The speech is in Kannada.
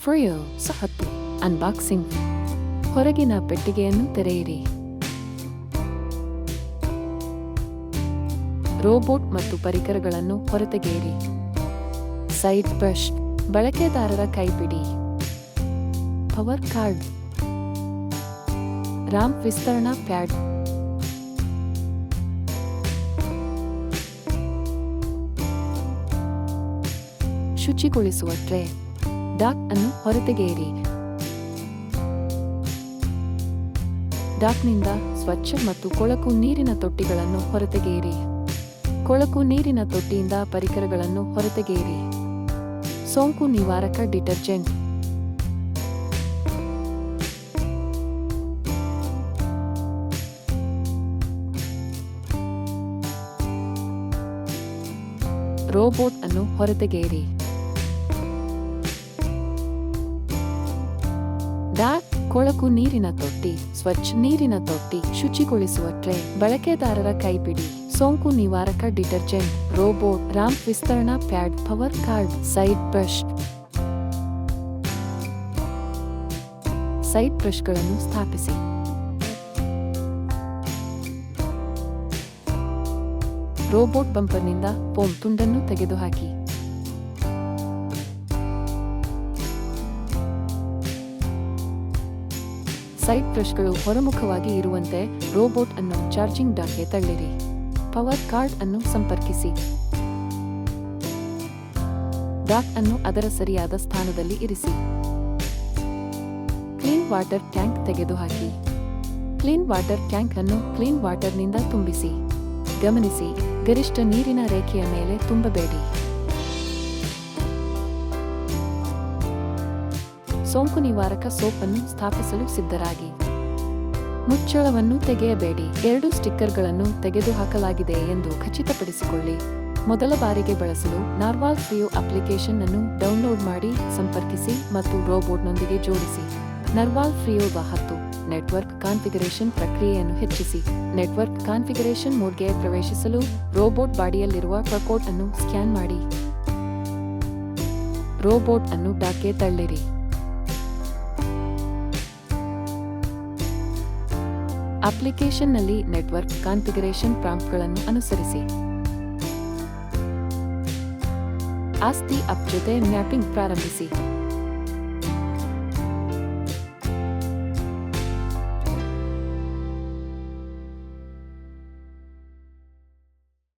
ಫ್ರಿಯೋ 10 ಅನ್ಬಾಕ್ಸಿಂಗ್. ಹೊರಗಿನ ಪೆಟ್ಟಿಗೆಯನ್ನು ತೆರೆಯಿರಿ. ರೋಬೋಟ್ ಮತ್ತು ಪರಿಕರಗಳನ್ನು ಹೊರತೆಗೆಯಿರಿ. ಸೈಡ್ ಬ್ರಷ್, ಬಳಕೆದಾರರ ಕೈಪಿಡಿ, ಪವರ್ ಕಾರ್ಡ್, ರಾಮ್ ವಿಸ್ತರಣಾ ಪ್ಯಾಡ್, ಶುಚಿಗೊಳಿಸುವ ಟ್ರೇ, ಡಾಕ್ ಅನ್ನು ಹೊರತೆಗೆಯಿರಿ. ಡಾಕ್ನಿಂದ ಸ್ವಚ್ಛ ಮತ್ತು ಕೊಳಕು ನೀರಿನ ತೊಟ್ಟಿಗಳನ್ನು ಹೊರತೆಗೆಯಿರಿ. ಕೊಳಕು ನೀರಿನ ತೊಟ್ಟಿಯಿಂದ ಪರಿಕರಗಳನ್ನು ಹೊರತೆಗೆಯಿರಿ. ಸೋಂಕು ನಿವಾರಕ ಡಿಟರ್ಜೆಂಟ್, ರೋಬೋಟ್ ಅನ್ನು ಹೊರತೆಗೆಯಿರಿ. ಡಾಕ್, ಕೊಳಕು ನೀರಿನ ತೊಟ್ಟಿ, ಸ್ವಚ್ಛ ನೀರಿನ ತೊಟ್ಟಿ, ಶುಚಿಗೊಳಿಸುವ ಟ್ರೇ, ಬಳಕೆದಾರರ ಕೈಪಿಡಿ, ಸೋಂಕು ನಿವಾರಕ ಡಿಟರ್ಜೆಂಟ್, ರೋಬೋಟ್, ರಾಮ್ ವಿಸ್ತರಣಾ pad, power cord, side brush. Side ಬ್ರಷ್ಗಳನ್ನು ಸ್ಥಾಪಿಸಿ. ರೋಬೋಟ್ ಬಂಪರ್ನಿಂದ ಫೋಮ್ ತುಂಡನ್ನು ತೆಗೆದುಹಾಕಿ. ಸೈಡ್ ಬ್ರಷ್ಗಳು ಹೊರಮುಖವಾಗಿ ಇರುವಂತೆ ರೋಬೋಟ್ ಅನ್ನು ಚಾರ್ಜಿಂಗ್ ಡಾಕ್ಗೆ ತಳ್ಳಿರಿ. ಪವರ್ ಕಾರ್ಡ್ ಅನ್ನು ಸಂಪರ್ಕಿಸಿ. ಡಾಕ್ ಅನ್ನು ಅದರ ಸರಿಯಾದ ಸ್ಥಾನದಲ್ಲಿ ಇರಿಸಿ. ಕ್ಲೀನ್ ವಾಟರ್ ಟ್ಯಾಂಕ್ ತೆಗೆದುಹಾಕಿ. ಕ್ಲೀನ್ ವಾಟರ್ ಟ್ಯಾಂಕ್ ಅನ್ನು ಕ್ಲೀನ್ ವಾಟರ್ನಿಂದ ತುಂಬಿಸಿ. ಗಮನಿಸಿ, ಗರಿಷ್ಠ ನೀರಿನ ರೇಖೆಯ ಮೇಲೆ ತುಂಬಬೇಡಿ. ಸೋಂಕು ನಿವಾರಕ ಸೋಪ್ ಅನ್ನು ಸ್ಥಾಪಿಸಲು ಸಿದ್ಧರಾಗಿ. ಮುಚ್ಚಳವನ್ನು ತೆಗೆಯಬೇಡಿ. 2 ಸ್ಟಿಕ್ಕರ್ಗಳನ್ನು ತೆಗೆದುಹಾಕಲಾಗಿದೆ ಎಂದು ಖಚಿತಪಡಿಸಿಕೊಳ್ಳಿ. ಮೊದಲ ಬಾರಿಗೆ ಬಳಸಲು ನಾರ್ವಾಲ್ ಫ್ರಿಯೋ ಅಪ್ಲಿಕೇಶನ್ ಅನ್ನು ಡೌನ್ಲೋಡ್ ಮಾಡಿ, ಸಂಪರ್ಕಿಸಿ ಮತ್ತು ರೋಬೋಟ್ನೊಂದಿಗೆ ಜೋಡಿಸಿ. ನರ್ವಾಲ್ ಫ್ರಿಯೋ 10 ನೆಟ್ವರ್ಕ್ ಕಾನ್ಫಿಗರೇಷನ್ ಪ್ರಕ್ರಿಯೆಯನ್ನು ಹೆಚ್ಚಿಸಿ. ನೆಟ್ವರ್ಕ್ ಕಾನ್ಫಿಗರೇಷನ್ ಮೋಡ್ಗೆ ಪ್ರವೇಶಿಸಲು ರೋಬೋಟ್ ಬಾಡಿಯಲ್ಲಿರುವ ಬಾರ್ಕೋಡ್ ಅನ್ನು ಸ್ಕ್ಯಾನ್ ಮಾಡಿ. ರೋಬೋಟ್ ಅನ್ನು ಡಾಕ್ಗೆ ತಳ್ಳಿರಿ. ಅಪ್ಲಿಕೇಶನ್ನಲ್ಲಿ ನೆಟ್ವರ್ಕ್ ಕಾನ್ಫಿಗರೇಷನ್ ಪ್ರಾಂಪ್ಟ್ಗಳನ್ನು ಅನುಸರಿಸಿ. ಆಸ್ತಿ ಆಪ್ ಜೊತೆ ಮ್ಯಾಪಿಂಗ್ ಪ್ರಾರಂಭಿಸಿ.